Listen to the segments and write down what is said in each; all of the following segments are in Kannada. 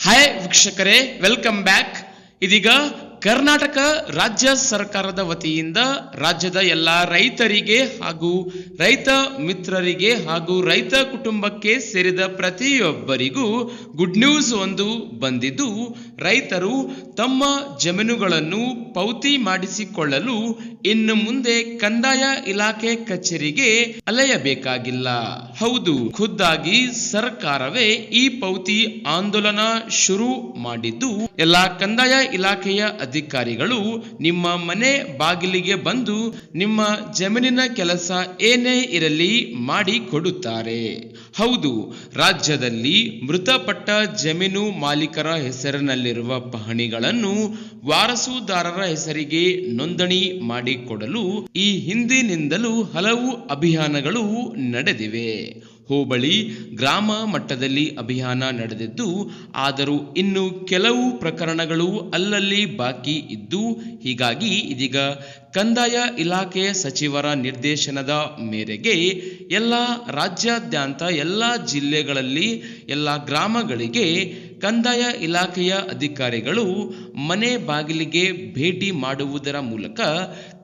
ಹಾಯ್ ವೀಕ್ಷಕರೇ, ವೆಲ್ಕಮ್ ಬ್ಯಾಕ್. ಇದೀಗ ಕರ್ನಾಟಕ ರಾಜ್ಯ ಸರ್ಕಾರದ ವತಿಯಿಂದ ರಾಜ್ಯದ ಎಲ್ಲ ರೈತರಿಗೆ ಹಾಗೂ ರೈತ ಮಿತ್ರರಿಗೆ ಹಾಗೂ ರೈತ ಕುಟುಂಬಕ್ಕೆ ಸೇರಿದ ಪ್ರತಿಯೊಬ್ಬರಿಗೂ ಗುಡ್ ನ್ಯೂಸ್ ಒಂದು ಬಂದಿದ್ದು, ರೈತರು ತಮ್ಮ ಜಮೀನುಗಳನ್ನು ಪೌತಿ ಮಾಡಿಸಿಕೊಳ್ಳಲು ಇನ್ನು ಮುಂದೆ ಕಂದಾಯ ಇಲಾಖೆ ಕಚೇರಿಗೆ ಅಲೆಯಬೇಕಾಗಿಲ್ಲ. ಹೌದು, ಖುದ್ದಾಗಿ ಸರ್ಕಾರವೇ ಈ ಪೌತಿ ಆಂದೋಲನ ಶುರು ಮಾಡಿದ್ದು, ಎಲ್ಲ ಕಂದಾಯ ಇಲಾಖೆಯ ಅಧಿಕಾರಿಗಳು ನಿಮ್ಮ ಮನೆ ಬಾಗಿಲಿಗೆ ಬಂದು ನಿಮ್ಮ ಜಮೀನಿನ ಕೆಲಸ ಏನೇ ಇರಲಿ ಮಾಡಿ ಕೊಡುತ್ತಾರೆ. ಹೌದು, ರಾಜ್ಯದಲ್ಲಿ ಮೃತಪಟ್ಟ ಜಮೀನು ಮಾಲೀಕರ ಹೆಸರಿನಲ್ಲಿರುವ ಪಹಣಿಗಳನ್ನು ವಾರಸುದಾರರ ಹೆಸರಿಗೆ ನೋಂದಣಿ ಮಾಡಿಕೊಡಲು ಈ ಹಿಂದಿನಿಂದಲೂ ಹಲವು ಅಭಿಯಾನಗಳು ನಡೆದಿವೆ. ಹೋಬಳಿ ಗ್ರಾಮ ಮಟ್ಟದಲ್ಲಿ ಅಭಿಯಾನ ನಡೆದಿದ್ದು, ಆದರೂ ಇನ್ನು ಕೆಲವು ಪ್ರಕರಣಗಳು ಅಲ್ಲಲ್ಲಿ ಬಾಕಿ ಇದ್ದು, ಹೀಗಾಗಿ ಇದೀಗ ಕಂದಾಯ ಇಲಾಖೆ ಸಚಿವರ ನಿರ್ದೇಶನದ ಮೇರೆಗೆ ಎಲ್ಲ ರಾಜ್ಯಾದ್ಯಂತ ಎಲ್ಲ ಜಿಲ್ಲೆಗಳಲ್ಲಿ ಎಲ್ಲ ಗ್ರಾಮಗಳಿಗೆ ಕಂದಾಯ ಇಲಾಖೆಯ ಅಧಿಕಾರಿಗಳು ಮನೆ ಬಾಗಿಲಿಗೆ ಭೇಟಿ ಮಾಡುವುದರ ಮೂಲಕ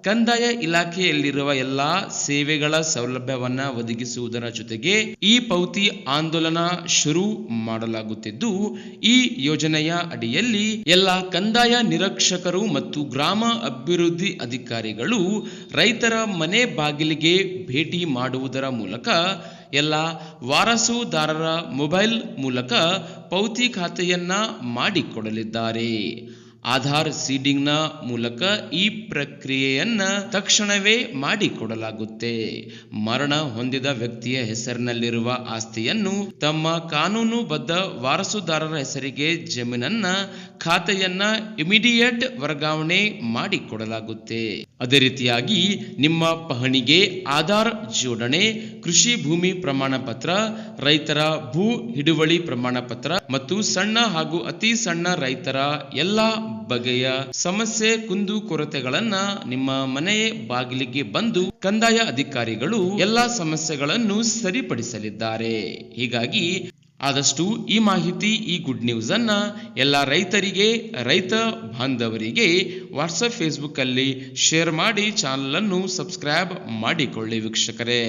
ಕಂದಾಯ ಇಲಾಖೆಯಲ್ಲಿರುವ ಎಲ್ಲ ಸೇವೆಗಳ ಸೌಲಭ್ಯವನ್ನ ಒದಗಿಸುವುದರ ಜೊತೆಗೆ ಈ ಪೌತಿ ಆಂದೋಲನ ಶುರು ಮಾಡಲಾಗುತ್ತಿದ್ದು, ಈ ಯೋಜನೆಯ ಅಡಿಯಲ್ಲಿ ಎಲ್ಲ ಕಂದಾಯ ನಿರೀಕ್ಷಕರು ಮತ್ತು ಗ್ರಾಮ ಅಭಿವೃದ್ಧಿ ಅಧಿಕಾರಿಗಳು ರೈತರ ಮನೆ ಬಾಗಿಲಿಗೆ ಭೇಟಿ ಮಾಡುವುದರ ಮೂಲಕ ಎಲ್ಲ ವಾರಸುದಾರರ ಮೊಬೈಲ್ ಮೂಲಕ ಪೌತಿ ಖಾತೆಯನ್ನ ಮಾಡಿಕೊಡಲಿದ್ದಾರೆ. ಆಧಾರ್ ಸೀಡಿಂಗ್ನ ಮೂಲಕ ಈ ಪ್ರಕ್ರಿಯೆಯನ್ನ ತಕ್ಷಣವೇ ಮಾಡಿಕೊಡಲಾಗುತ್ತೆ. ಮರಣ ಹೊಂದಿದ ವ್ಯಕ್ತಿಯ ಹೆಸರಿನಲ್ಲಿರುವ ಆಸ್ತಿಯನ್ನು ತಮ್ಮ ಕಾನೂನುಬದ್ಧ ವಾರಸುದಾರರ ಹೆಸರಿಗೆ ಜಮೀನನ್ನ ಖಾತೆಯನ್ನ ಇಮಿಡಿಯೇಟ್ ವರ್ಗಾವಣೆ ಮಾಡಿಕೊಡಲಾಗುತ್ತೆ. ಅದೇ ರೀತಿಯಾಗಿ ನಿಮ್ಮ ಪಹಣಿಗೆ ಆಧಾರ್ ಜೋಡಣೆ, ಕೃಷಿ ಭೂಮಿ ಪ್ರಮಾಣ ಪತ್ರ, ರೈತರ ಭೂ ಹಿಡುವಳಿ ಪ್ರಮಾಣ ಪತ್ರ ಮತ್ತು ಸಣ್ಣ ಹಾಗೂ ಅತಿ ಸಣ್ಣ ರೈತರ ಎಲ್ಲ ಬಗೆಯ ಸಮಸ್ಯೆ ಕುಂದು ಕೊರತೆಗಳನ್ನ ನಿಮ್ಮ ಮನೆ ಬಾಗಿಲಿಗೆ ಬಂದು ಕಂದಾಯ ಅಧಿಕಾರಿಗಳು ಎಲ್ಲಾ ಸಮಸ್ಯೆಗಳನ್ನು ಸರಿಪಡಿಸಲಿದ್ದಾರೆ. ಹೀಗಾಗಿ ಆದಷ್ಟು ಈ ಮಾಹಿತಿ, ಈ ಗುಡ್ ನ್ಯೂಸ್ ಅನ್ನ ಎಲ್ಲ ರೈತರಿಗೆ, ರೈತ ಬಾಂಧವರಿಗೆ ವಾಟ್ಸಪ್, ಫೇಸ್ಬುಕ್ ಅಲ್ಲಿ ಶೇರ್ ಮಾಡಿ ಚಾನಲ್ ಅನ್ನು ಸಬ್ಸ್ಕ್ರೈಬ್ ಮಾಡಿಕೊಳ್ಳಿ ವೀಕ್ಷಕರೇ.